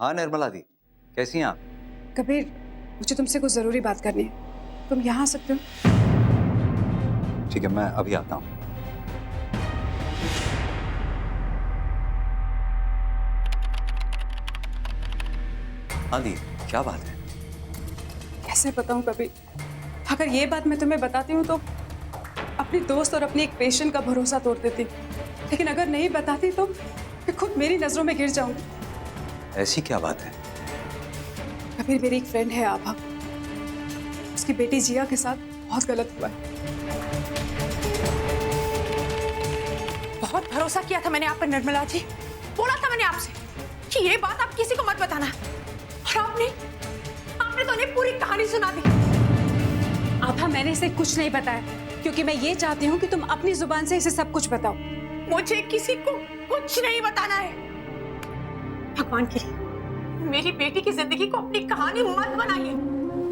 हाँ निर्मला दी, कैसी हैं आप? कबीर, मुझे तुमसे कुछ जरूरी बात करनी है। तुम यहाँ आ सकते हो? ठीक है, मैं अभी आता हूँ। हाँ दी, क्या बात है? कैसे बताऊं कबीर? अगर ये बात मैं तुम्हें बताती हूँ तो अपनी दोस्त और अपनी एक पेशेंट का भरोसा तोड़ देती, लेकिन अगर नहीं बताती तो मैं खुद मेरी नजरों में गिर जाऊंगी। ऐसी क्या बात है? कबीर, मेरी एक फ्रेंड है आभा, उसकी बेटी जिया के साथ बहुत गलत हुआ है। बहुत भरोसा किया था मैंने आप पर निर्मला जी। बोला था मैंने आपसे कि ये बात आप किसी को मत बताना, और आपने तो उन्हें पूरी कहानी सुना दी। आभा, मैंने इसे कुछ नहीं बताया क्योंकि मैं ये चाहती हूँ कि तुम अपनी जुबान से इसे सब कुछ बताओ। मुझे किसी को कुछ नहीं बताना है। भगवान के लिए मेरी बेटी की जिंदगी को अपनी कहानी मत बनाइए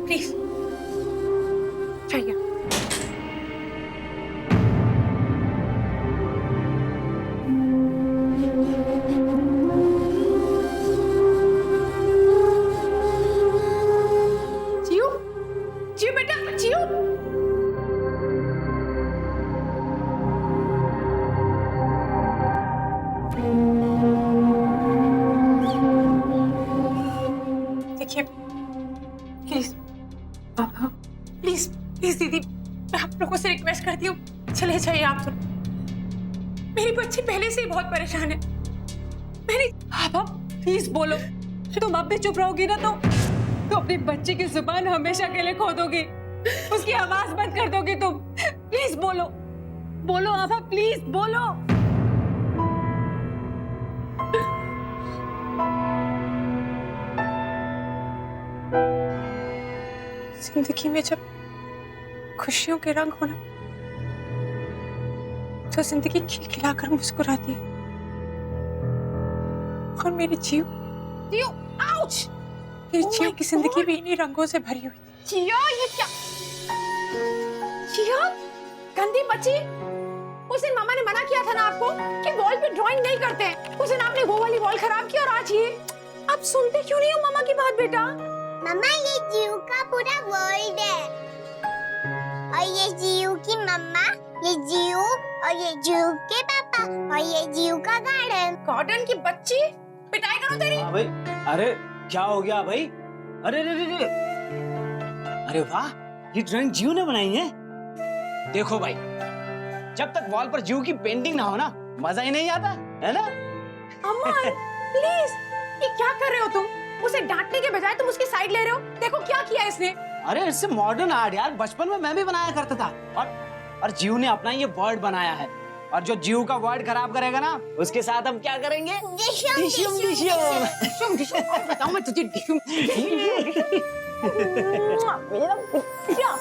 प्लीज। चाहिए जियो, जियो बेटा, जियो। देखिए प्लीज, प्लीज प्लीज दीदी, मैं आप लोगों से रिक्वेस्ट करती हूँ, चले जाइए आप तो। मेरी बच्ची पहले से ही बहुत परेशान है। मेरी आभा, प्लीज बोलो। तुम अब भी चुप रहोगी ना तो अपनी बच्ची की जुबान हमेशा के लिए खो दोगी, उसकी आवाज बंद कर दोगी तुम। प्लीज बोलो, बोलो आभा, प्लीज बोलो। जिंदगी में जब खुशियों के रंग होना तो जिंदगी खिलखिलाकर मुस्कुराती है, और मेरी जीव आउच, मेरी जीव की जिंदगी भी इन्हीं रंगों से भरी हुई थी। जिया, ये क्या? जिया, गंदी बच्ची। उस दिन मामा ने मना किया था ना आपको कि वॉल पे ड्राइंग नहीं करते हैं। उस दिन आपने वो वाली वॉल खराब की, और आज ये। आप सुनते क्यों नहीं हो मामा की बात बेटा? मम्मा, ये जीव का पूरा वर्ल्ड है, और ये जीव की मम्मा, ये जीव, और ये जीव के पापा, और ये जीव का गार्डन। गार्डन की बच्ची, पिटाई करो तेरी। हाँ भाई, अरे क्या हो गया भाई? अरे अरे अरे अरे वाह, ये ड्राइंग जीव ने बनाई है। देखो भाई, जब तक वॉल पर जीव की पेंटिंग ना हो ना, मजा ही नहीं आता, है ना? अमन प्लीज, ये क्या कर रहे हो तुम? उसे डांटने के बजाय तुम उसकी साइड ले रहे हो। देखो क्या किया इसने। अरे इससे मॉडर्न आर्ट यार, बचपन में मैं भी बनाया करता था। और जीव ने अपना ये वर्ड बनाया है, और जो जीव का वर्ड खराब करेगा ना, उसके साथ हम क्या करेंगे? बताओ मैं तुझे डिशुम। मेरा बच्चा।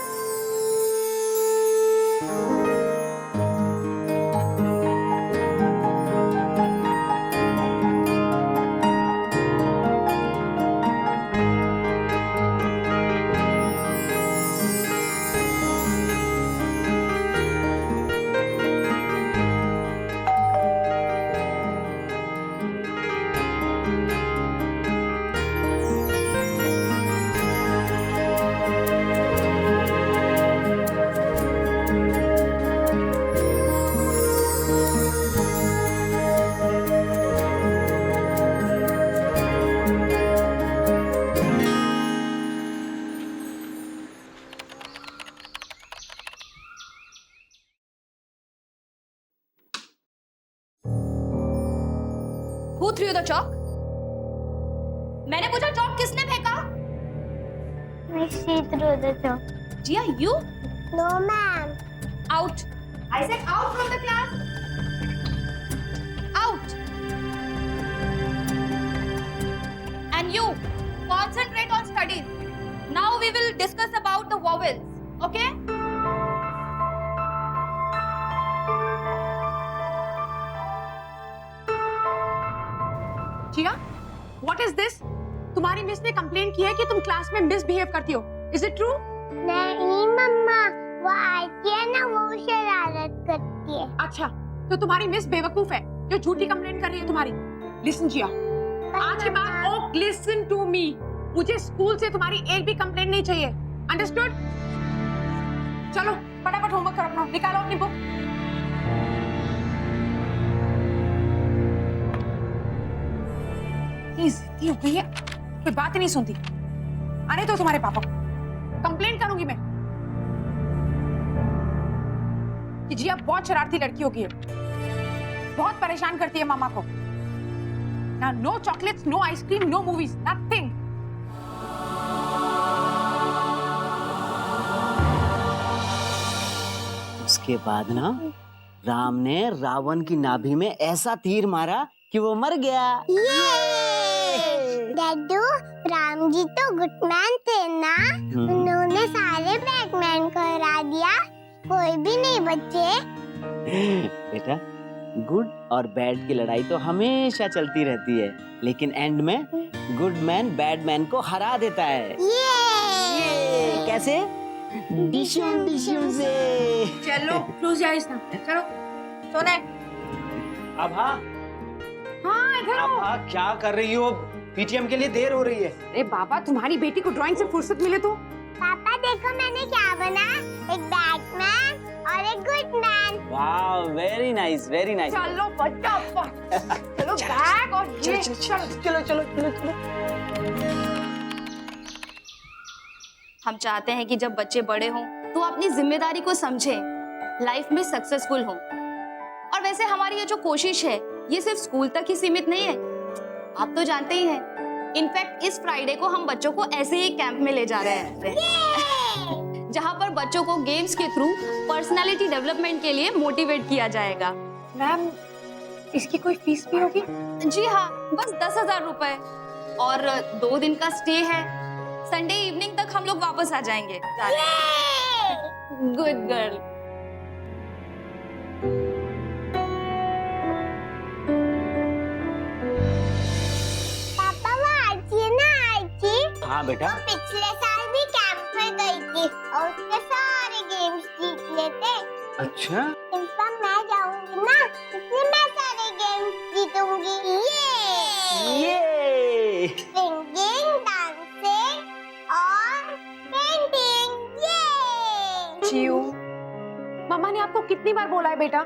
Who threw the chalk? मैंने पूछा चौक किसने फेंका? I see through the chalk. Jia, you? No, ma'am. Out. I said out from the class. Out. And you, concentrate on studies. Now we will discuss about the vowels. Okay? Jia, what is this? तुम्हारी miss ने complain की है कि तुम class में misbehave करती हो। Is it true? नहीं मम्मा, वो आती है ना, वो शरारत करती है। अच्छा, तो तुम्हारी मिस बेवकूफ है जो झूठी कंप्लेन कर रही है तुम्हारी। Listen जिया, आज के बाद लिसन टू मी, मुझे स्कूल से तुम्हारी एक भी कंप्लेंट नहीं चाहिए, अंडरस्टूड? चलो फटाफट होमवर्क करो अपना, निकालो अपनी बुक। जिद्दी हो गई है, कोई बात ही नहीं सुनती। आने दो तुम्हारे पापा को, कंप्लेंट करूंगी मैं कि जिया बहुत शरारती लड़की होगी है, बहुत परेशान करती है मामा को। Now no chocolates, no ice cream, no movies, nothing. उसके बाद ना राम ने रावण की नाभि में ऐसा तीर मारा कि वो मर गया। डैडू, राम जी तो गुडमैन थे ना, उन्होंने सारे बैटमैन को हरा दिया, कोई भी नहीं बचे। बेटा, गुड और बैड की लड़ाई तो हमेशा चलती रहती है, लेकिन एंड में गुड मैन बैड मैन को हरा देता है। ये कैसे? डिशुम डिशुम से। चलो क्लोज योर आईज ना, चलो सोना है। अब हाँ इधर आओ। अब क्या कर रही हो? पीटीएम के लिए देर हो रही है। अरे बाबा, तुम्हारी बेटी को ड्राइंग से फुर्सत मिले तो। पापा देखो मैंने क्या बना, एक बैटमैन और एक गुडमैन। वाह, वेरी नाइस, वेरी नाइस। चलो फटाफट, चलो बैग और ये चलो चलो चलो चलो। हम चाहते हैं कि जब बच्चे बड़े हों तो अपनी जिम्मेदारी को समझें, लाइफ में सक्सेसफुल हों। और वैसे हमारी ये जो कोशिश है ये सिर्फ स्कूल तक ही सीमित नहीं है, आप तो जानते ही हैं। इनफैक्ट इस फ्राइडे को हम बच्चों को ऐसे ही कैंप में ले जा रहे हैं जहां पर बच्चों को गेम्स के थ्रू पर्सनालिटी डेवलपमेंट के लिए मोटिवेट किया जाएगा। मैम, इसकी कोई फीस भी होगी? जी हाँ, बस 10,000 रुपए और 2 दिन का स्टे है। संडे इवनिंग तक हम लोग वापस आ जाएंगे। Good girl. पापा वो आर्ची है ना, आर्ची? हाँ बेटा। वो पिछले साल भी कैंप में गई थी और उसके सारे गेम्स जीत लेते। अच्छा, इस बार मैं जाऊंगी ना, इसलिए मैं सारे गेम्स जीतूंगी। ये सिंगिंग, डांसिंग और पेंटिंग। ये चियो, मम्मा ने आपको कितनी बार बोला है बेटा,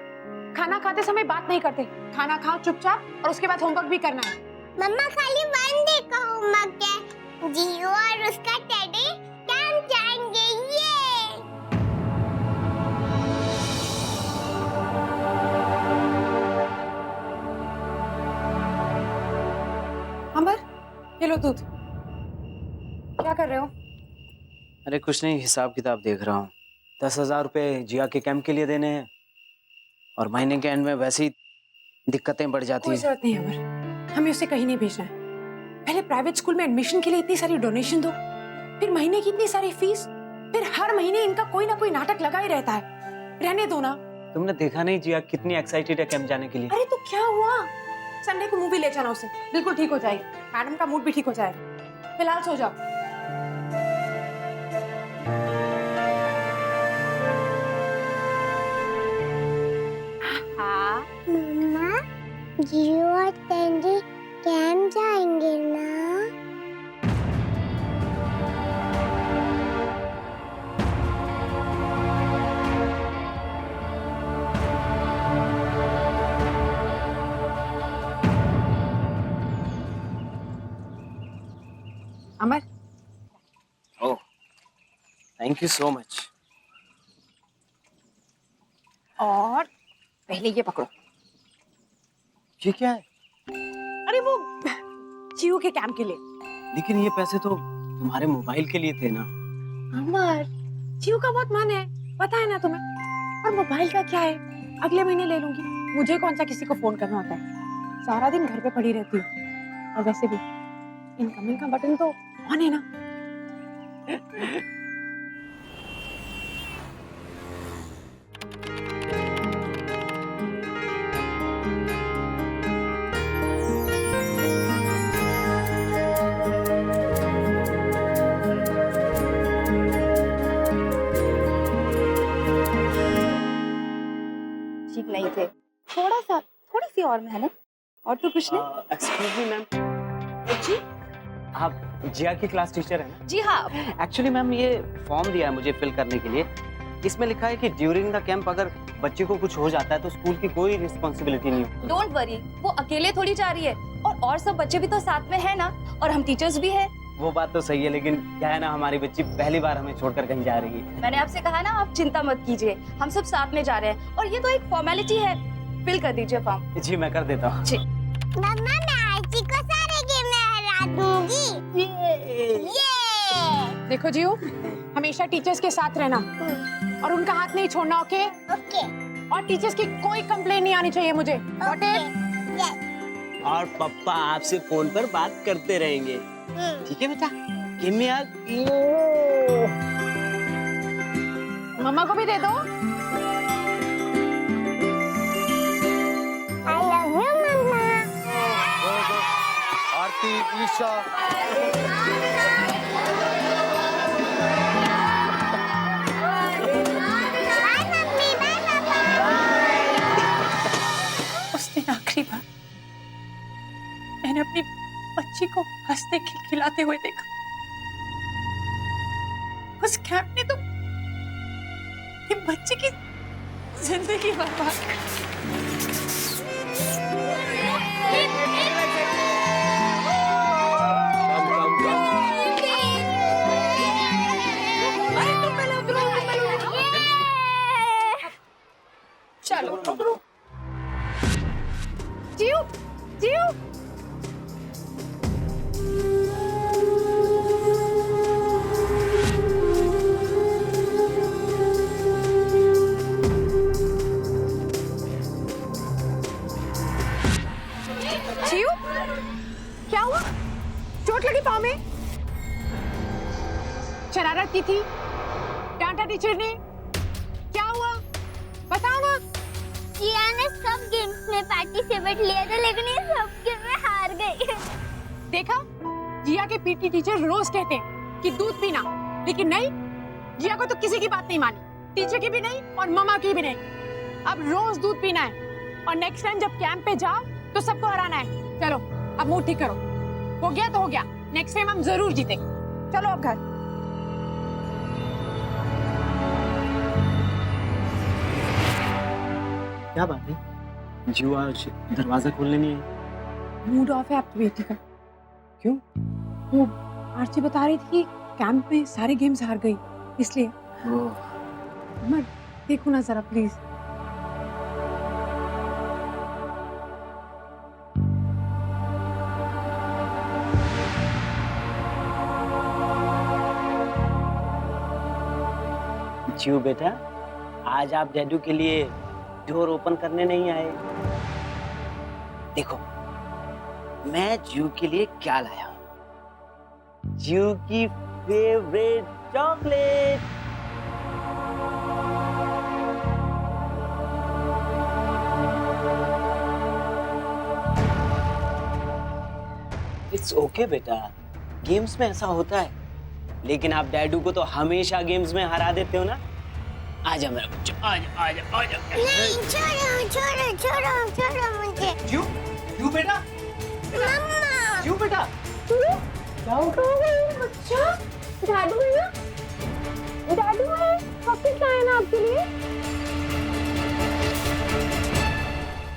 खाना खाते समय बात नहीं करते, खाना खाओ चुपचाप और उसके बाद होमवर्क भी करना है। मम्मा खाली 1 डे का होमवर्क है, जियो और उसका टेडी कैंप जाएंगे। ये अमर, ये लो दूध। क्या कर रहे हो? अरे कुछ नहीं, हिसाब किताब देख रहा हूँ। 10,000 रुपए जिया के कैंप के लिए देने हैं और महीने के एंड में वैसे ही दिक्कतें बढ़ जाती कोई हैं। जरूरत नहीं अमर, हमें उसे कहीं नहीं भेजना है। पहले प्राइवेट स्कूल में एडमिशन के लिए इतनी सारी डोनेशन दो, फिर महीने की इतनी सारी फीस, फिर हर महीने इनका कोई ना कोई नाटक लगा ही रहता है। रहने दो ना। तुमने देखा नहीं जिया कितनी एक्साइटेड है कैंप जाने के लिए? अरे तो क्या हुआ, संडे को मूवी ले जाना उसे, बिल्कुल ठीक हो जाएगी, मैडम का मूड भी ठीक हो जाएगा। फिलहाल सो जाओ। हाँ, मम्मा, जियो और टेडी कैंप जाएंगे ना? अमर, ओह, थैंक यू सो मच। और पहले ये पकड़ो। ये क्या है? अरे वो जियो के कैंप के लिए। लेकिन ये पैसे तो तुम्हारे मोबाइल के लिए थे ना। अमर, जियो का बहुत मन है, पता है ना तुम्हें। और मोबाइल का क्या है, अगले महीने ले लूंगी। मुझे कौन सा किसी को फोन करना होता है, सारा दिन घर पे पड़ी रहती हूँ। और वैसे भी इनकमिंग का बटन तो ऑन है ना। ठीक नहीं थे, थोड़ी सी और मेहनत और तो कुछ नहीं। एक्सक्यूज मी मैम, जी, आप जिया की क्लास टीचर है ना? जी हाँ। एक्चुअली मैम ये फॉर्म दिया है मुझे फिल करने के लिए। इसमें लिखा है कि ड्यूरिंग द कैंप अगर बच्चे को कुछ हो जाता है तो स्कूल की कोई रिस्पॉन्सिबिलिटी नहीं हो। डोंट वरी, वो अकेले थोड़ी जा रही है, और सब बच्चे भी तो साथ में है ना, और हम टीचर्स भी है। वो बात तो सही है, लेकिन क्या है ना, हमारी बच्ची पहली बार हमें छोड़कर कहीं जा रही है। मैंने आपसे कहा ना, आप चिंता मत कीजिए, हम सब साथ में जा रहे हैं, और ये तो एक फॉर्मेलिटी है। फिल कर दीजिए फॉर्म। जी मैं कर देता हूँ। जी। मम्मा मैं आरती को सारे गेम में हरा दूंगी। ये देखो जियो, हमेशा टीचर्स के साथ रहना और उनका हाथ नहीं छोड़ना, ओके? ओके और टीचर्स की कोई कंप्लेन नहीं आनी चाहिए मुझे। ओके यस और पप्पा आपसे फोन पर बात करते रहेंगे, ठीक है बेटा? गेम में आ। मम्मा को भी दे दो। I love you mama. Aarti, Isha, bye mummy, bye papa. उस दिन आखिरी बार मैंने अपनी बच्ची को हंसते खिलखिलाते हुए देखा। उस कैंप ने तो ये बच्चे की जिंदगी बर्बाद कर दी। चलो जियो, जियो। जियो, क्या हुआ? चोट लगी पाँव में? शरारत की थी? डांटा टीचर ने? क्या हुआ? बताओ ना। जिया ने सब गेम्स में पार्टिसिपेट लिया था, लेकिन ये सब गेम में हार गई। देखा, जिया के पीटी टीचर रोज कहते हैं कि दूध पीना, लेकिन नहीं, जिया को तो किसी की बात नहीं मानी, टीचर की भी नहीं और मम्मा की भी नहीं। अब रोज दूध पीना है, और नेक्स्ट टाइम जब कैंप पे जाओ तो सबको हराना है। चलो अब मूड ठीक करो, हो गया तो हो गया, नेक्स्ट टाइम हम जरूर जीतेंगे। चलो अब घर। क्या बात है, जीव आज दरवाजा खोलने नहीं आई? मूड ऑफ है आपकी बेटी का। क्यों? वो आरती बता रही थी कैंप में सारे गेम्स हार गई, इसलिए। अमर देखो ना जरा प्लीज। जीव बेटा, आज आप डैडू के लिए डोर ओपन करने नहीं आए। देखो मैं जीव के लिए क्या लाया हूं, जीव की फेवरेट चॉकलेट। इट्स ओके बेटा, गेम्स में ऐसा होता है, लेकिन आप डैडू को तो हमेशा गेम्स में हरा देते हो ना। आजा मेरा बच्चा, आजा आजा आजा। नहीं, छोड़ो छोड़ो छोड़ो छोड़ो मुझे। क्यों बेटा? मम्मा क्यों बेटा? क्या हो गया बच्चा? दादू है ना? दादू है, चॉकलेट लाए ना आपके लिए।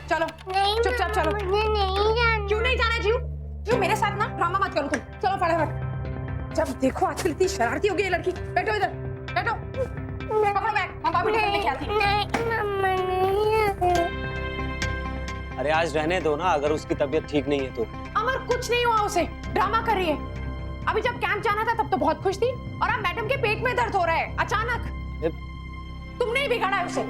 चलो नहीं चुपचाप चलो। मुझे नहीं जाना। क्यों नहीं जाना जीव? क्यों मेरे साथ ना ड्रामा मत करो तुम। चलो फटाफट। जब देखो आजकल इतनी शरारती हो गई ये लड़की। बैठो इधर, बैठो। पकड़ो बैग, हम भाभी लेके आती हैं। नहीं मम्मा नहीं आना। अरे आज रहने दो ना, अगर उसकी तबीयत ठीक नहीं है तो। अमर कुछ नहीं हुआ उसे, ड्रामा कर रही है। अभी जब कैंप जाना था तब तो बहुत खुश थी, और अब मैडम के पेट में दर्द हो रहा है अचानक। तुमने ही बिगाड़ा है उसे।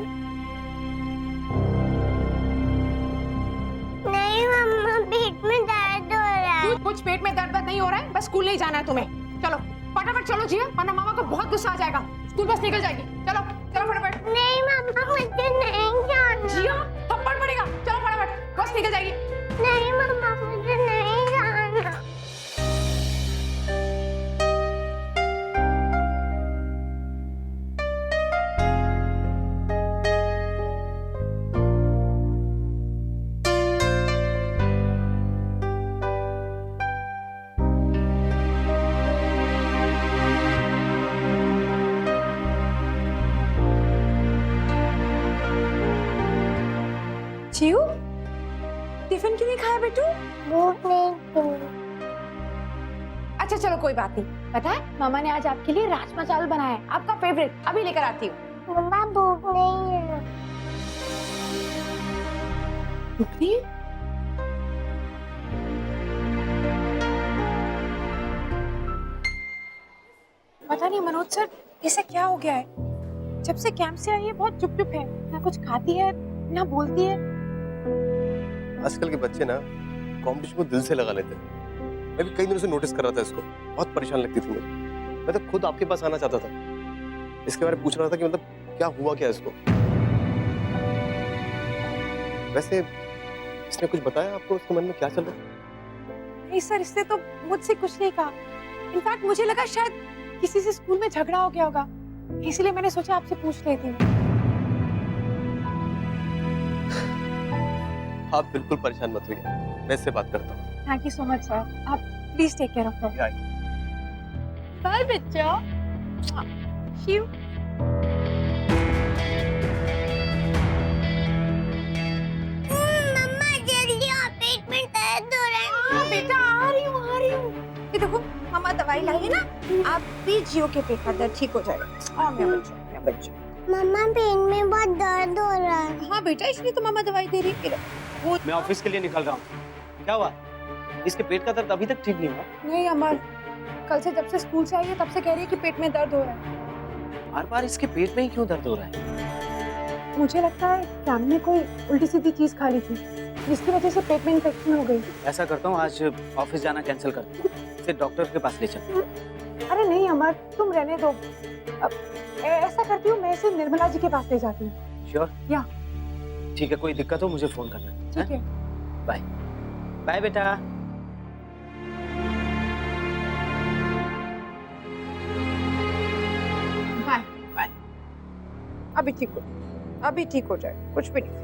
नहीं मम्मा पेट में दर्द हो रहा है। कुछ पेट में दर्द नहीं हो रहा है, बस स्कूल नहीं जाना है तुम्हें। चलो फटाफट चलो जिया, वरना मामा को बहुत गुस्सा आ जाएगा। स्कूल बस निकल जाएगी। चलो चलो फटाफट। नहीं मम्मा मुझे नहीं जाना। जिया थप्पड़ पड़ेगा। चलो फटाफट, बस निकल जाएगी। नहीं मम्मा मुझे नहीं जाना। अच्छा चलो कोई बात नहीं, पता है मामा ने आज आपके लिए राजमा चावल बनाया है, आपका फेवरेट, अभी लेकर आती हूँ। मम्मा भूख नहीं है। भूख नहीं है? पता नहीं मनोज सर इसे क्या हो गया है, जब से कैंप से आई है बहुत चुप चुप है, ना कुछ खाती है ना बोलती है। आजकल के बच्चे ना कॉम्पिटिशन को दिल से लगा लेते हैं। मैं भी कई दिनों से नोटिस कर रहा था इसको, बहुत परेशान लगती थी मुझे। मैं तो खुद आपके पास आना चाहता था, इसके बारे में पूछ रहा था कि मतलब क्या हुआ क्या इसको। वैसे इसने कुछ बताया आपको, उसके मन में क्या चल रहा है? नहीं सर, इसने तो मुझसे कुछ नहीं कहा। इनफैक्ट मुझे लगा शायद किसी से स्कूल में झगड़ा हो गया होगा, इसलिए मैंने सोचा आपसे पूछ लेती हूँ। आप बिल्कुल परेशान मत होइए, मैं इससे बात करता हूँ। Thank you so much sir, आप please take care of her. Bye बच्चा। शिव। मम्मा जल्दी आओ, पेट में दर्द हो रहा है। हाँ बेटा आ रही हूँ आ रही हूँ। ये देखो मम्मा दवाई लाई है ना, आप भी जियो के पेट का दर्द ठीक हो जाएगा। हाँ मेरा बच्चा, मेरा बच्चा। मम्मा पेट में बहुत दर्द हो रहा है। हाँ बेटा, इसलिए तो मम्मा दवाई दे रही है। मैं ऑफिस के लिए निकल रहा हूँ। क्या हुआ? इसके पेट का दर्द अभी तक ठीक नहीं हुआ? नहीं अमर, कल से जब से स्कूल से आई है तब से कह रही है कि पेट में दर्द हो रहा है। बार बार इसके पेट में ही क्यों दर्द हो रहा है? मुझे लगता है कि हमने कोई उल्टी सीधी चीज खा ली थी, जिसकी वजह से पेट में इन्फेक्शन हो गई। ऐसा करता हूँ, आज ऑफिस जाना कैंसिल करता हूँ, इसे डॉक्टर के पास ले चलता हूँ। अरे नहीं अमर, तुम रहने दो। अब ऐसा करती हूँ, मैं इसे निर्मला जी के पास ले जाती हूँ। श्योर? या। ठीक है, कोई दिक्कत हो मुझे फोन करना। ठीक है। बाय बाय बेटा। Bye bye. अभी ठीक हो, अभी ठीक हो जाए, कुछ भी नहीं।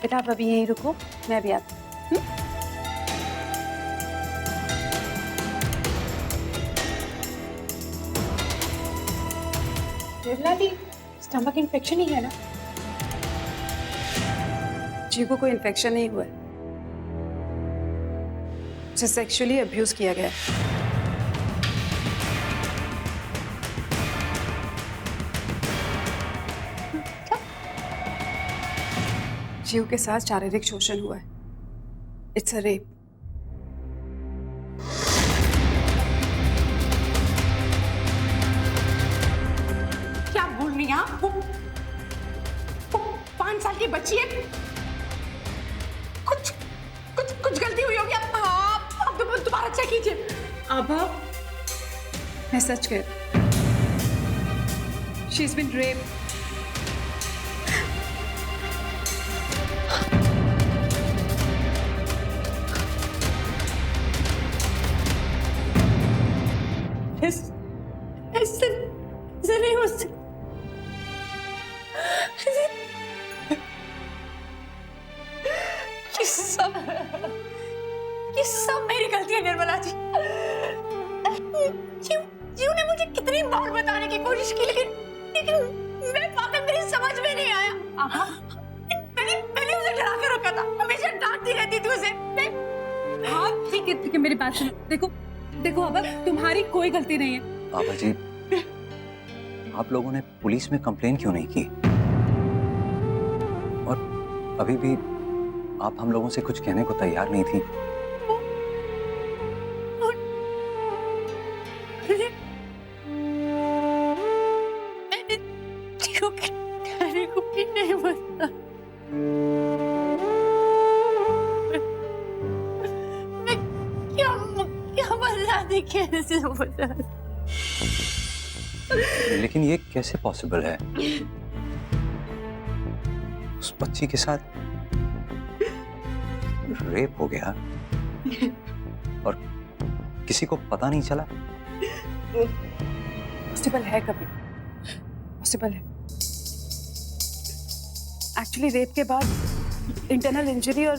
बेटा आप अभी यहीं रुको, मैं भी आती हूँ। निर्मला दी, स्टमक इन्फेक्शन ही है ना? जी को कोई इन्फेक्शन नहीं हुआ है, उसे सेक्सुअली अब्यूज किया गया है। जीव के साथ शारीरिक शोषण हुआ है। It's a rape. क्या बोल रही हैं आप? वो 5 साल की बच्ची है। कुछ कुछ कुछ गलती हुई होगी। आप दोबारा चेक कीजिए। अब मैं सच कह रही हूं। She is been raped. ऐसे नहीं हो सकता। ये सब मेरी गलती है निर्मला जी। जीव ने मुझे कितनी बार बताने की कोशिश की, लेकिन मैं पागल, मेरी समझ में नहीं आया। मैंने उसे डरा के रखा था, हमेशा डांटती रहती थी उसे। हाँ ठीक है, मेरी बात सुनो। देखो देखो अब तुम्हारी कोई गलती नहीं है। बाबा जी, आप लोगों ने पुलिस में कंप्लेन क्यों नहीं की? और अभी भी आप हम लोगों से कुछ कहने को तैयार नहीं थी। मैंने जीव के डैडी को भी नहीं बताया। मैं क्या बताती, कैसे बता? लेकिन ये कैसे पॉसिबल है? उस बच्ची के साथ रेप हो गया और किसी को पता नहीं चला? पॉसिबल है, कभी पॉसिबल है। एक्चुअली रेप के बाद इंटरनल इंजरी और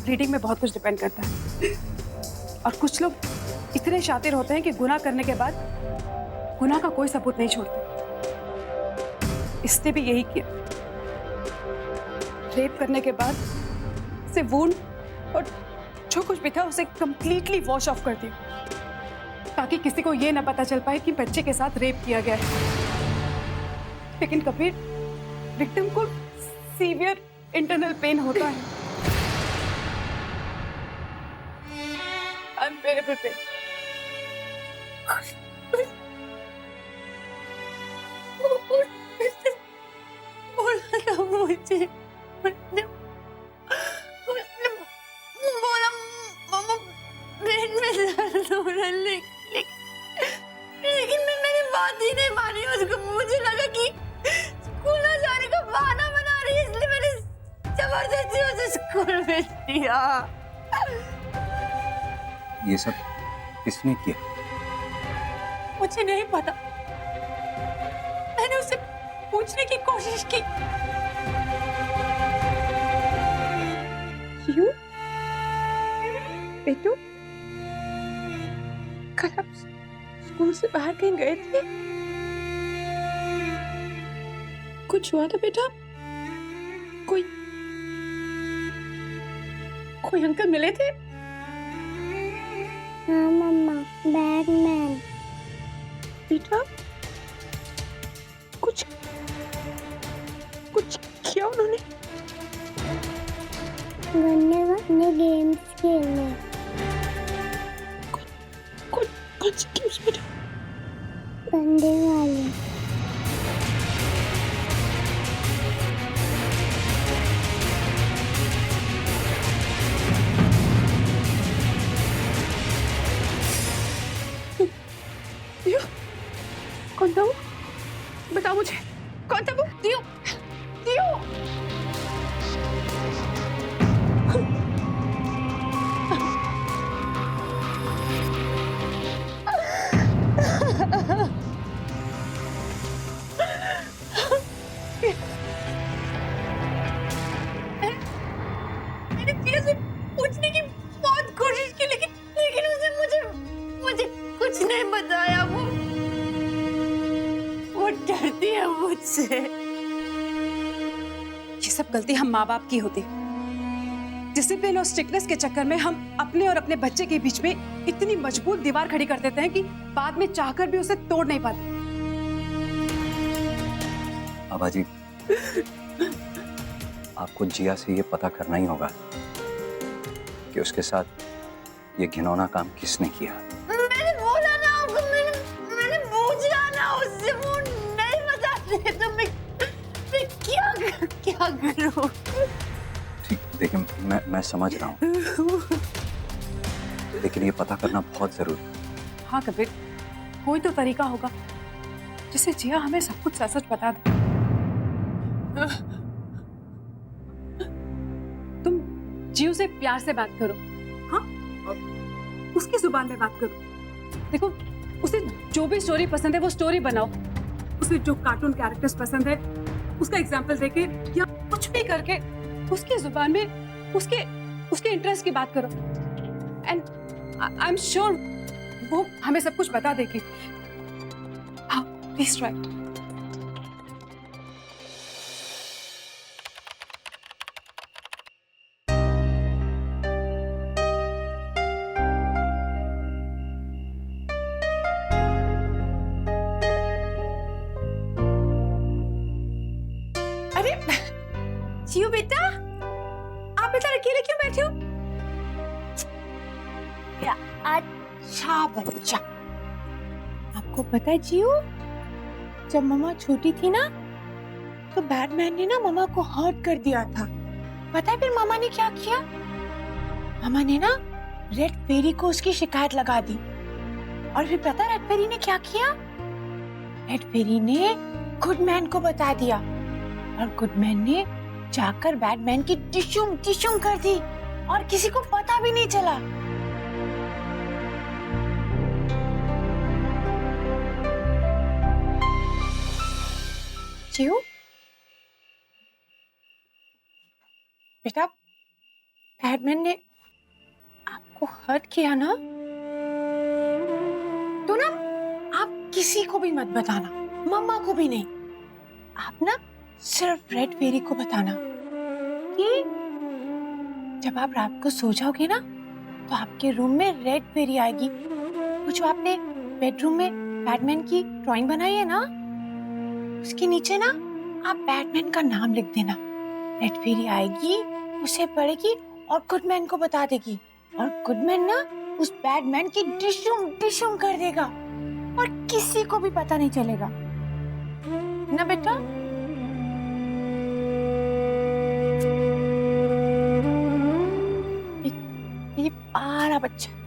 ब्लीडिंग में बहुत कुछ डिपेंड करता है। और कुछ लोग इतने शातिर होते हैं कि गुनाह करने के बाद गुनाह का कोई सबूत नहीं छोड़ते। इसने भी यही किया। रेप करने के बाद उसे वुंड और जो कुछ भी था उसे कंप्लीटली वॉश ऑफ कर दिया, ताकि किसी को ये ना पता चल पाए कि बच्चे के साथ रेप किया गया है। लेकिन कबीर, विक्टिम को सीवियर इंटरनल पेन होता है, अनबेरेबल पेन। बोला था मुझे, उसने बोला मम्मा पेट में दर्द हो रहा है, लेकिन मैंने बात ही नहीं मानी उसको। मुझे लगा कि स्कूल न जाने का बहाना बना रही है, इसलिए मैंने जबरदस्ती उसे स्कूल भेज दिया। ये सब किसने किया? मुझे नहीं पता, मैंने उसे पूछने की कोशिश की। क्यों बेटू, कल आप स्कूल से बाहर कहीं गए थे? कुछ हुआ था बेटा? कोई अंकल मिले थे? हाँ मम्मा, बैटमैन। बेटा कुछ किया उन्होंने? गन्ने वाले गेम्स खेलने। कौन से गेम्स बेटा? गंदे वाले। कौन था वो? बताओ मुझे, कौन था वो? दियो, दियो। मैंने दिया से पूछने की बहुत कोशिश की, लेकिन उसने मुझे कुछ नहीं बताया। वो डरती है मुझसे। ये सब गलती हम माँ बाप की होती। डिसिप्लिन और स्ट्रिक्टनेस के चक्कर में हम अपने और अपने बच्चे के बीच में इतनी मजबूत दीवार खड़ी कर देते हैं कि बाद में चाहकर भी उसे तोड़ नहीं पाते। आभा जी, आपको जिया से ये पता करना ही होगा कि उसके साथ ये घिनौना काम किसने किया। मैंने बोला ना आपको, मैंने पूछा ना उससे, वो नहीं बताते तो मैं क्या करूं? ठीक, देखिए मैं समझ रहा हूँ, लेकिन ये पता करना बहुत जरूरी है। हाँ कबीर, कोई तो तरीका होगा जिससे जिया हमें सब कुछ सच बता दे। तुम जियो से प्यार से बात करो, हाँ, उसकी जुबान में बात करो। देखो, उसे जो भी स्टोरी पसंद है वो स्टोरी बनाओ। उसे जो कार्टून कैरेक्टर्स पसंद है उसका एग्जाम्पल देके या कुछ भी करके उसकी जुबान में उसके इंटरेस्ट की बात करो। एंड आई एम श्योर वो हमें सब कुछ बता देगी। हाँ, प्लीज ट्राई। अरे जियो बेटा, आप इधर अकेले क्यों बैठे हो? अच्छा बच्चा, आपको पता है जियो, जब मम्मा छोटी थी ना तो बैटमैन ने ना मम्मा को हर्ट कर दिया था। पता है फिर मम्मा ने क्या किया? मम्मा ने ना रेड फेरी को उसकी शिकायत लगा दी। और फिर पता है रेड फेरी ने क्या किया? रेड फेरी ने गुडमैन को बता दिया और गुडमैन ने जाकर बैटमैन की टिशुम टिशुम कर दी और किसी को पता भी नहीं चला। जियो बेटा, बैटमैन ने आपको हर्ट किया ना, तो ना आप किसी को भी मत बताना, मम्मा को भी नहीं। आप ना सिर्फ रेड फेरी को बताना दीदी, जब आप रात को सो जाओगे ना तो आपके रूम में रेड फेरी आएगी। वो जो आपने बेडरूम में बैटमैन की ड्राइंग बनाई है ना, उसके नीचे ना आप बैटमैन का नाम लिख देना। रेड फेरी आएगी, उसे पढ़ेगी और गुडमैन को बता देगी, और गुडमैन ना उस बैटमैन की डिशुम डिशुम कर देगा और किसी को भी पता नहीं चलेगा ना बेटा। ये प्यारा बच्चा।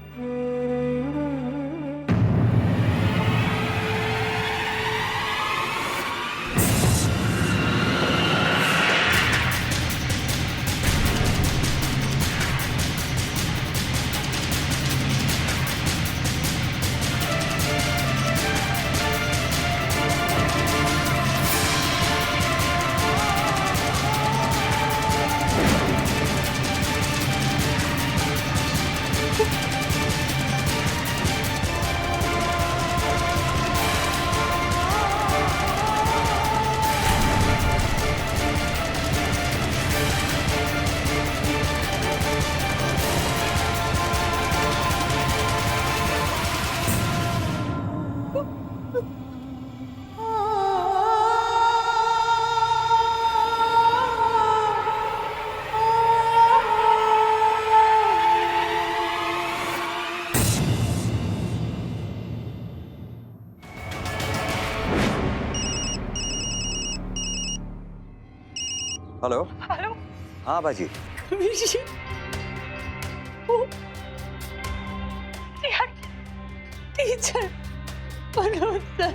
हेलो। हेलो। हाँ बाजी। Teacher Manoj sir.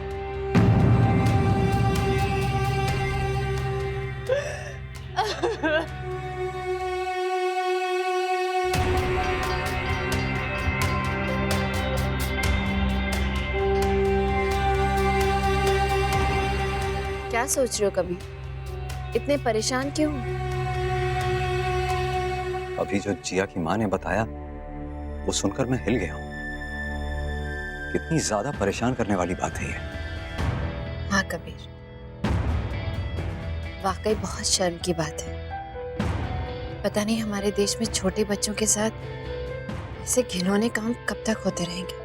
क्या सोच रहे हो कभी? इतने परेशान क्यों? अभी जो जिया की माँ ने बताया वो सुनकर मैं हिल गया हूँ। कितनी ज्यादा परेशान करने वाली बात है ये। हाँ कबीर, वाकई बहुत शर्म की बात है। पता नहीं हमारे देश में छोटे बच्चों के साथ ऐसे घिनौने काम कब तक होते रहेंगे।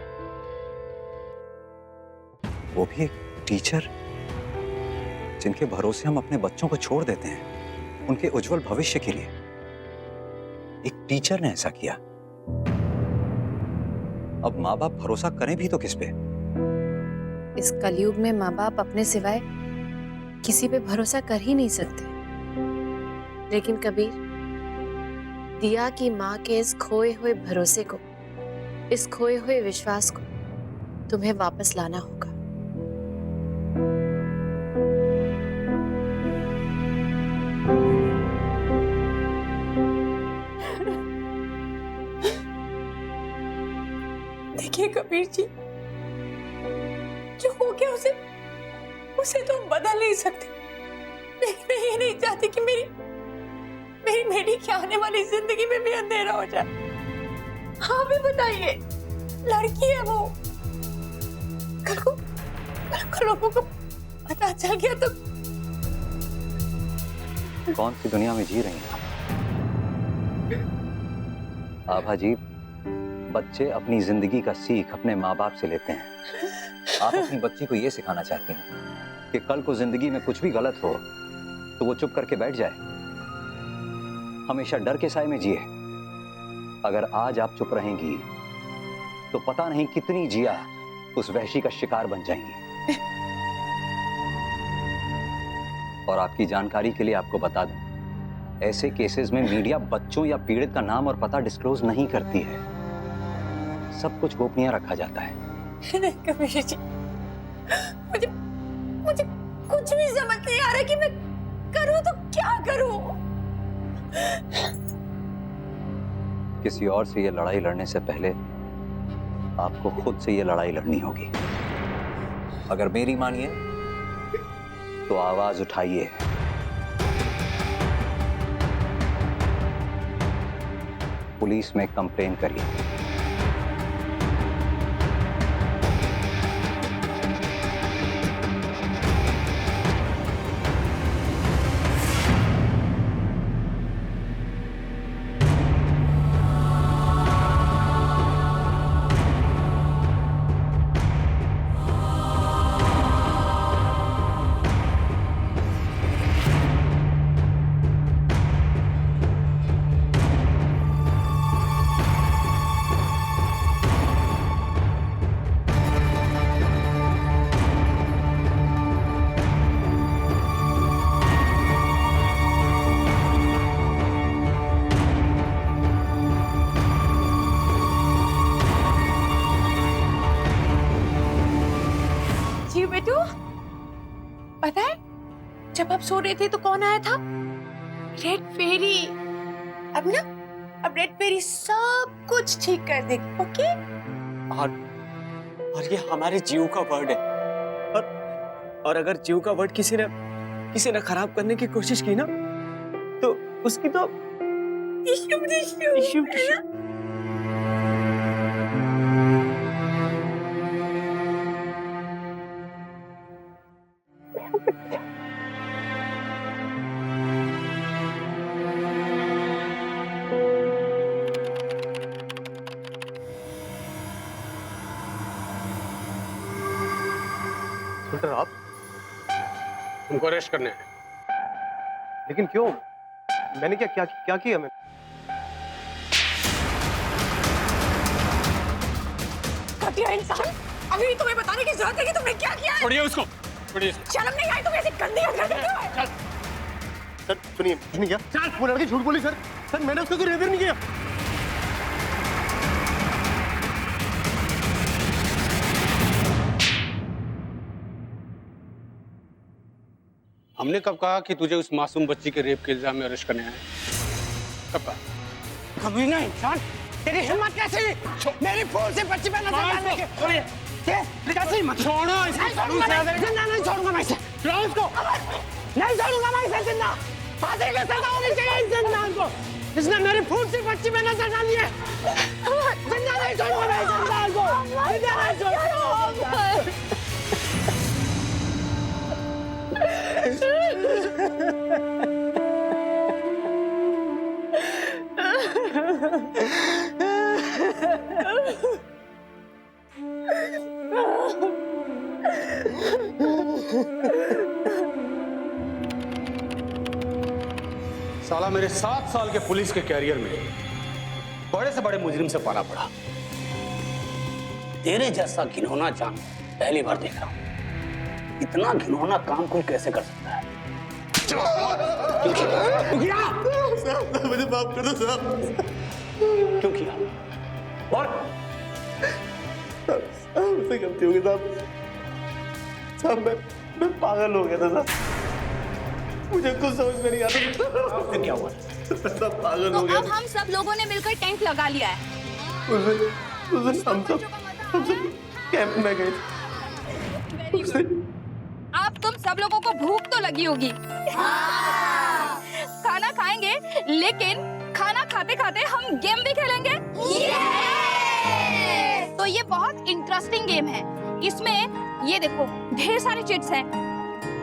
वो भी एक टीचर जिनके भरोसे हम अपने बच्चों को छोड़ देते हैं उनके उज्जवल भविष्य के लिए। एक टीचर ने ऐसा किया। अब माँ बाप भरोसा करें भी तो किस पे? इस कलयुग में माँ बाप अपने सिवाय किसी पे भरोसा कर ही नहीं सकते। लेकिन कबीर, दिया की माँ के इस खोए हुए भरोसे को, इस खोए हुए विश्वास को तुम्हें वापस लाना होगा। देखिए कबीर जी, जो हो गया उसे तो हम बदल नहीं सकते, लेकिन मैं ये नहीं चाहती कि मेरी बेटी की आने वाली जिंदगी में भी अंधेरा हो जाए। हाँ भी बताइए, लड़की है वो, कल को लोगों को पता चल गया तो। कौन सी दुनिया में जी रही हैं आभा जी? बच्चे अपनी जिंदगी का सीख अपने माँ बाप से लेते हैं। आप अपनी बच्ची को ये सिखाना चाहती हैं कि कल को जिंदगी में कुछ भी गलत हो तो वो चुप करके बैठ जाए, हमेशा डर के साए में जिए। अगर आज आप चुप रहेंगी तो पता नहीं कितनी जिया उस वहशी का शिकार बन जाएंगी। और आपकी जानकारी के लिए आपको बता दूं, ऐसे केसेस में मीडिया बच्चों या पीड़ित का नाम और पता डिस्क्लोज नहीं करती है। सब कुछ गोपनीय रखा जाता है। नहीं कबीर जी, मुझे कुछ भी समझ नहीं आ रहा कि मैं करूं तो क्या करूं। किसी और से ये लड़ाई लड़ने से पहले आपको खुद से ये लड़ाई लड़नी होगी। अगर मेरी मानिए तो आवाज उठाइए। पुलिस में कंप्लेन करिए। बेटू, पता है जब आप सो रहे थे तो कौन आया था? रेड फेरी। अब रेड फेरी सब कुछ ठीक कर देगी, ओके? और ये हमारे जीव का वर्ड है। और अगर जीव का वर्ड किसी ने खराब करने की कोशिश की ना, तो उसकी तो टिश्यू। इंस्पेक्टर, आप तुमको अरेस्ट करने हैं। लेकिन क्यों? मैंने क्या किया मैं? घटिया इंसान, अभी तुम्हें बताने की जरूरत है कि तुमने क्या किया है? छोड़िए उसको, छोड़िए इसको। शर्म नहीं आई तुम्हें ऐसी गंदी हरकत करते हुए? सर सुनिए, कुछ नहीं किया। वो लड़की झूठ बोली सर। सर मैंने उसको कोई रेप नहीं किया। हमने कब कहा कि तुझे उस मासूम बच्ची के रेप के इल्जाम में अरेस्ट करने आए? कब कहा? कमीना इंसान, तेरी हिम्मत कैसे हुई मेरी फोन से बच्ची पे नजर डालने की? छोड़िए, कैसे हिम्मत? छोड़ो नहीं छोड़ूंगा मैं, जिंदा नहीं छोड़ूंगा मैं इसे। छोड़ो उसको। नहीं छोड़ूंगा मैं इसे जिंदा। फांसी की सजा होनी चाहिए इस इंसान को। इसने मेरी फोन से बच्ची पे नजर डाली है। जिंदा नहीं छोड़ूंगा मैं इस इंसान को। जिंदा नहीं छोड़ूंगा। साला मेरे 7 साल के पुलिस के कैरियर में बड़े से बड़े मुजरिम से पाला पड़ा। तेरे जैसा घिनौना जान पहली बार देख रहा हूं। इतना घिनौना काम कोई कैसे कर सकता है? मुझे माफ कर दो साहब। क्यों किया? और मुझसे गलती हो गई साहब। साहब मैं पागल हो गया था साहब। मुझे कुछ समझ में नहीं आता। फिर क्या हुआ? सब पागल तो हो गया। अब हम सब लोगों ने मिलकर टेंट लगा लिया है। उस दिन हम सब कैंप में गए थे। अब तुम सब लोगों को भूख तो लगी होगी। खाना खाएंगे, लेकिन खाना खाते खाते हम गेम भी खेलेंगे। तो ये बहुत इंटरेस्टिंग गेम है। इसमें ये देखो ढेर सारे चिट्स हैं।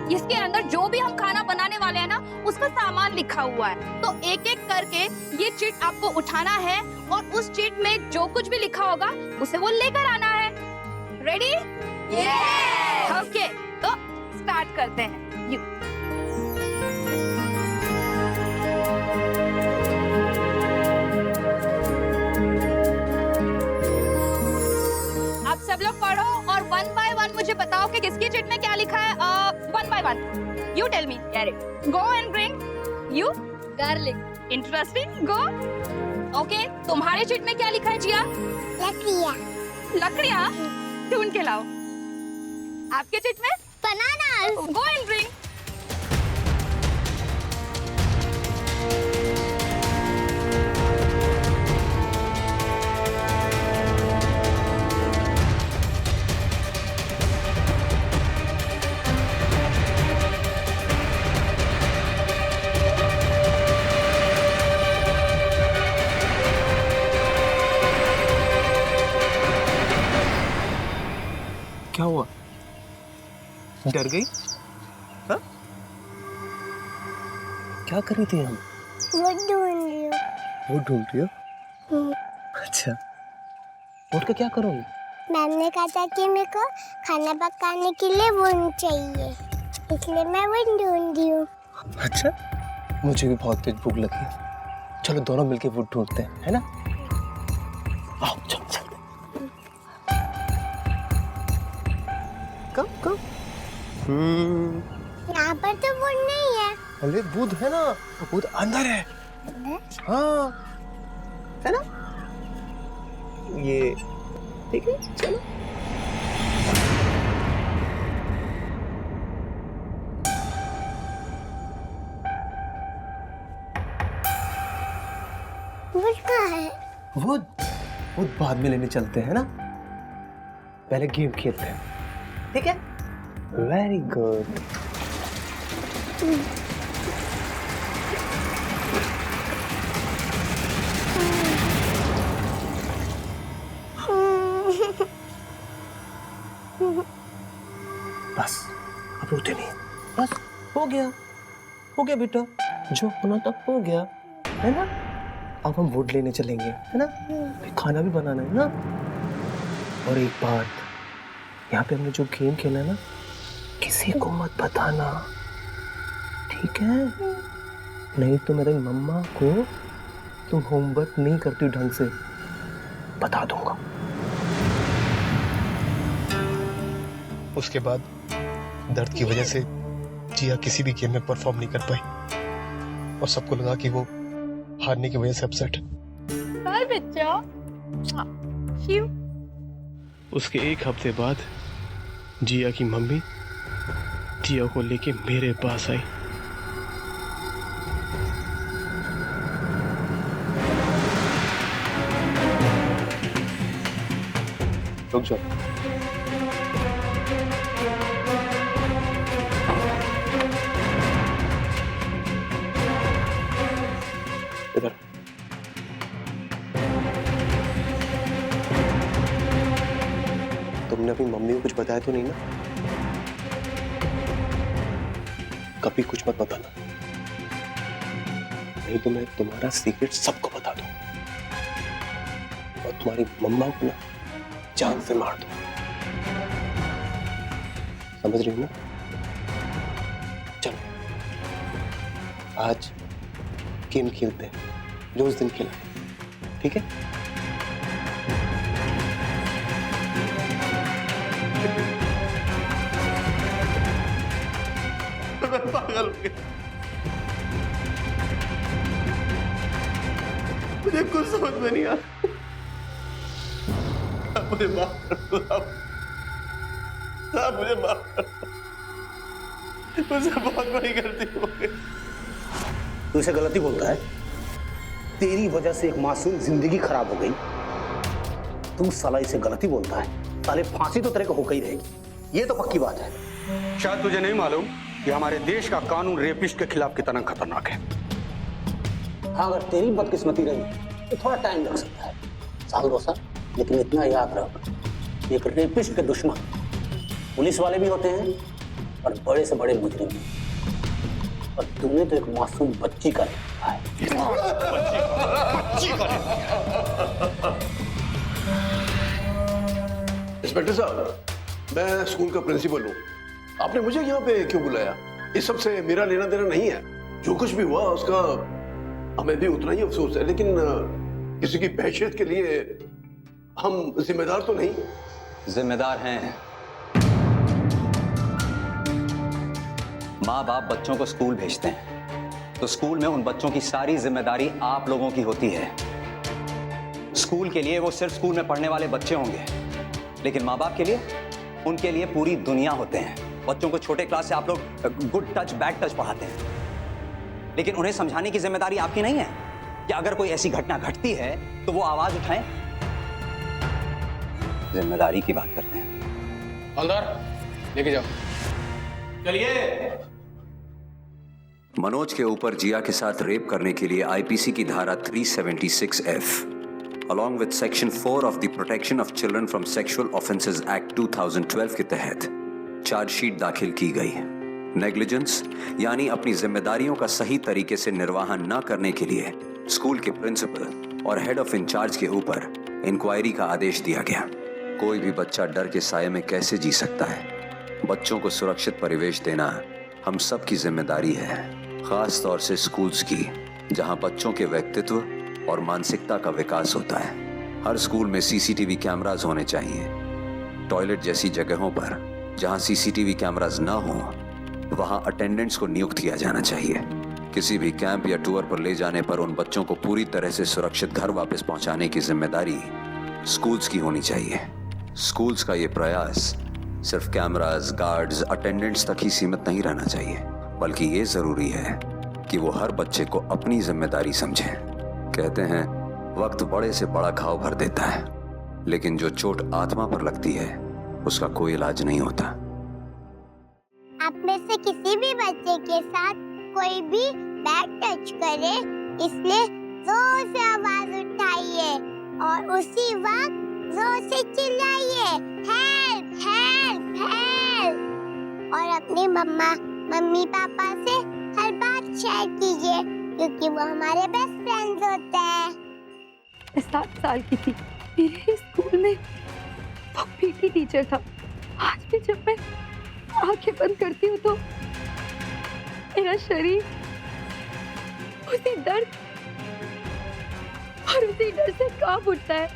इसके अंदर जो भी हम खाना बनाने वाले हैं ना, उसका सामान लिखा हुआ है। तो एक एक करके ये चिट आपको उठाना है और उस चिट में जो कुछ भी लिखा होगा उसे वो लेकर आना है। रेडी? ओके, तो स्टार्ट करते हैं। यू आप सब लोग पढ़ो और 1 by 1 मुझे बताओ कि किसकी चिट में क्या लिखा है। 1 by 1 you tell me. Go and bring you garlic. Interesting, go. Okay, तुम्हारे चिट में क्या लिखा है जिया? लकड़ियाँ। लकड़ियाँ ढूंढ के लाओ। आपके चिट में? बनाना। Go and bring. क्या हुआ? डर गई? हाँ? क्या कर रही थी हम? वो ढूंढ रही हूँ। वो ढूंढ रही हो? अच्छा, उठ के क्या करोगी? मैम ने कहा था कि मेरे को खाना पकाने के लिए वुड चाहिए, इसलिए मैं वुड ढूंढ रही हूँ। अच्छा, मुझे भी बहुत तेज भूख लगी है। चलो दोनों मिलके वुड ढूंढते हैं, है ना? आओ चलो चलते। कब? यहाँ पर तो वुड नहीं है। अरे बुध है ना, बुध अंदर है। हाँ, है ना? ये ठीक है, चलो। वो कहाँ है? वो बाद में लेने चलते हैं ना, पहले गेम खेलते हैं, ठीक है? Very good. बस अब रोते नहीं, बस हो गया बेटा, जो होना था हो गया, है ना? अब हम वुड लेने चलेंगे, है ना? फिर खाना भी बनाना है ना। और एक बात, यहाँ पे हमने जो गेम खेला ना, किसी को मत बताना, ठीक है? नहीं तो मेरी मम्मा को तुम होमवर्क नहीं करती ढंग से बता दूंगा। उसके बाद दर्द की वजह से जिया किसी भी गेम में परफॉर्म नहीं कर पाई और सबको लगा कि वो हारने की वजह से अपसेट है। बाय बच्चा। शिव। उसके एक हफ्ते बाद जिया की मम्मी जिया को लेके मेरे पास आई। रुक जाओ। इधर। तुमने अपनी मम्मी को कुछ बताया तो नहीं ना? कभी कुछ मत बताना, नहीं तो मैं तुम्हारा सीक्रेट सबको बता दूं और तुम्हारी मम्मा को ना जान से मार दूं। समझ रही हो ना? चलो आज गेम खेलते हैं जो उस दिन खेला, ठीक है? मैं पागल हो गया, मुझे कुछ समझ में नहीं आ रहा। मुझे माफ कर दो आप मुझे माफ कर दो, मुझसे बहुत बड़ी गलती हो गई। तू इसे गलती बोलता है? तेरी वजह से एक मासूम जिंदगी खराब हो गई, तू साला इसे गलती बोलता है? साले फांसी तो तेरे को होकर ही रहेगी, ये तो पक्की बात है। शायद तुझे नहीं मालूम कि हमारे देश का कानून रेपिस्ट के खिलाफ कितना खतरनाक है। हाँ, अगर तेरी बदकिस्मती रही तो थोड़ा टाइम लग सकता है साल 2 साल, लेकिन इतना याद रख, एक रेपिस्ट के दुश्मन पुलिस वाले भी होते हैं और बड़े से बड़े मुजरिम भी, और तूने तो एक मासूम बच्ची का रेप किया है। इंस्पेक्टर साहब, मैं स्कूल का प्रिंसिपल हूँ, आपने मुझे यहाँ पे क्यों बुलाया? इस सब से मेरा लेना देना नहीं है, जो कुछ भी हुआ उसका हमें भी उतना ही अफसोस है, लेकिन किसी की हैसियत के लिए हम जिम्मेदार तो नहीं। जिम्मेदार हैं। माँ बाप बच्चों को स्कूल भेजते हैं तो स्कूल में उन बच्चों की सारी जिम्मेदारी आप लोगों की होती है। स्कूल के लिए वो सिर्फ स्कूल में पढ़ने वाले बच्चे होंगे, लेकिन माँ बाप के लिए, उनके लिए पूरी दुनिया होते हैं। बच्चों को छोटे क्लास से आप लोग गुड टच बैड टच पढ़ाते हैं, लेकिन उन्हें समझाने की जिम्मेदारी आपकी नहीं है कि अगर कोई ऐसी घटना घटती है तो वो आवाज उठाएं। जिम्मेदारी की बात करते हैं। हवलदार, लेके जाओ। चलिए। मनोज के ऊपर जिया के साथ रेप करने के लिए आईपीसी की धारा 376F along with section 4 of the Protection of Children from Sexual Offences Act 2012 के तहत चार्जशीट दाखिल की गई। नेग्लिजेंस यानी अपनी जिम्मेदारियों का सही तरीके से निर्वहन न करने के लिए स्कूल के प्रिंसिपल और हेड ऑफ इंचार्ज के ऊपर इंक्वायरी का आदेश दिया गया। कोई भी बच्चा डर के साये में कैसे जी सकता है? बच्चों को सुरक्षित परिवेश देना हम सब की जिम्मेदारी है, खास तौर से स्कूल्स की, जहां बच्चों के व्यक्तित्व और मानसिकता का विकास होता है। हर स्कूल में सीसीटीवी कैमरास होने चाहिए। टॉयलेट जैसी जगहों पर जहां सीसीटीवी कैमरास ना हो, वहां अटेंडेंट्स को नियुक्त किया जाना चाहिए। किसी भी कैंप या टूर पर ले जाने पर उन बच्चों को पूरी तरह से सुरक्षित घर वापस पहुंचाने की जिम्मेदारी स्कूल्स की होनी चाहिए। स्कूल्स का ये प्रयास सिर्फ कैमरास, गार्ड्स, अटेंडेंट्स तक ही सीमित नहीं रहना चाहिए, बल्कि ये जरूरी है कि वो हर बच्चे को अपनी जिम्मेदारी समझें। कहते हैं वक्त बड़े से बड़ा घाव भर देता है, लेकिन जो चोट आत्मा पर लगती है उसका कोई इलाज नहीं होता। आप में से किसी भी बच्चे के साथ कोई भी बैड टच करे, इसलिए जोर से आवाज उठाइए और उसी वक्त जोर से चिल्लाइए, हेल्प हेल्प हेल्प। और अपनी मम्मी पापा से हर बात शेयर कीजिए, क्योंकि वो हमारे बेस्ट फ्रेंड्स होते हैं। मैं 7 साल की थी, मेरे स्कूल में वो पीटी टीचर था। आज भी जब मैं आंखें बंद करती हूँ तो मेरा शरीर उसी दर्द और उसी डर से कांप उठता है।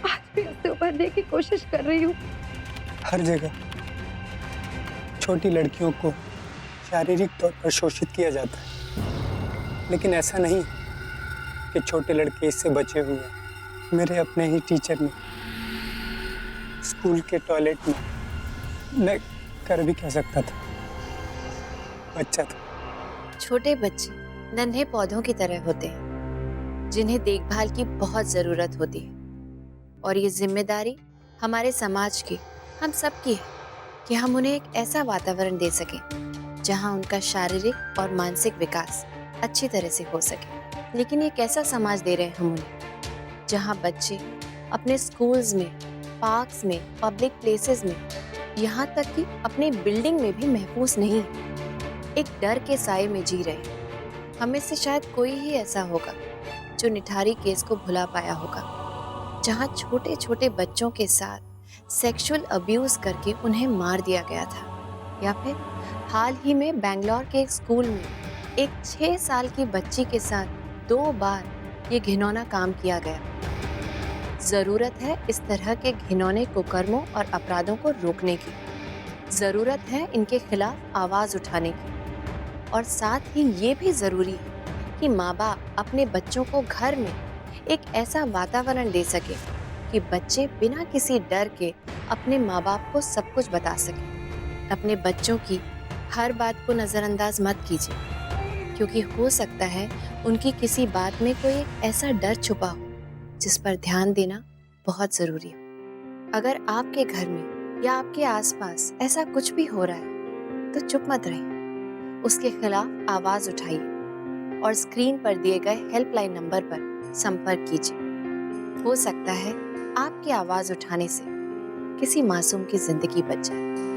आज भी उससे उभरने की कोशिश कर रही हूँ। हर जगह छोटी लड़कियों को शारीरिक तौर पर शोषित किया जाता है, लेकिन ऐसा नहीं कि छोटे लड़के इससे बचे हुए हैं। मेरे अपने ही टीचर ने स्कूल के टॉयलेट में, मैं कर भी क्या सकता था, बच्चा था। छोटे बच्चे नन्हे पौधों की तरह होते हैं जिन्हें देखभाल की बहुत जरूरत होती है, और ये जिम्मेदारी हमारे समाज की, हम सबकी है कि हम उन्हें एक ऐसा वातावरण दे सकें जहां उनका शारीरिक और मानसिक विकास अच्छी तरह से हो सके। लेकिन एक ऐसा समाज दे रहे हैं हम उन्हें जहां बच्चे अपने स्कूल्स में, पार्क्स में, पब्लिक प्लेसेस में, यहाँ तक कि अपने बिल्डिंग में भी महफूज नहीं, एक डर के साए में जी रहे हैं। हमें से शायद कोई ही ऐसा होगा जो निठारी केस को भुला पाया होगा, जहाँ छोटे छोटे बच्चों के साथ सेक्सुअल अब्यूज करके उन्हें मार दिया गया था। या फिर हाल ही में बेंगलोर के एक स्कूल में एक 6 साल की बच्ची के साथ 2 बार ये घिनौना काम किया गया। जरूरत है इस तरह के घिनौने कुकर्मों और अपराधों को रोकने की। जरूरत है इनके खिलाफ आवाज उठाने की। और साथ ही ये भी जरूरी है कि माँ बाप अपने बच्चों को घर में एक ऐसा वातावरण दे सके कि बच्चे बिना किसी डर के अपने माँ बाप को सब कुछ बता सकें। अपने बच्चों की हर बात को नज़रअंदाज मत कीजिए, क्योंकि हो सकता है उनकी किसी बात में कोई एक ऐसा डर छुपा हो जिस पर ध्यान देना बहुत ज़रूरी हो। अगर आपके घर में या आपके आसपास ऐसा कुछ भी हो रहा है तो चुप मत रहिए, उसके खिलाफ आवाज़ उठाइए और स्क्रीन पर दिए गए हेल्पलाइन नंबर पर संपर्क कीजिए। हो सकता है आपकी आवाज़ उठाने से किसी मासूम की जिंदगी बच जाए।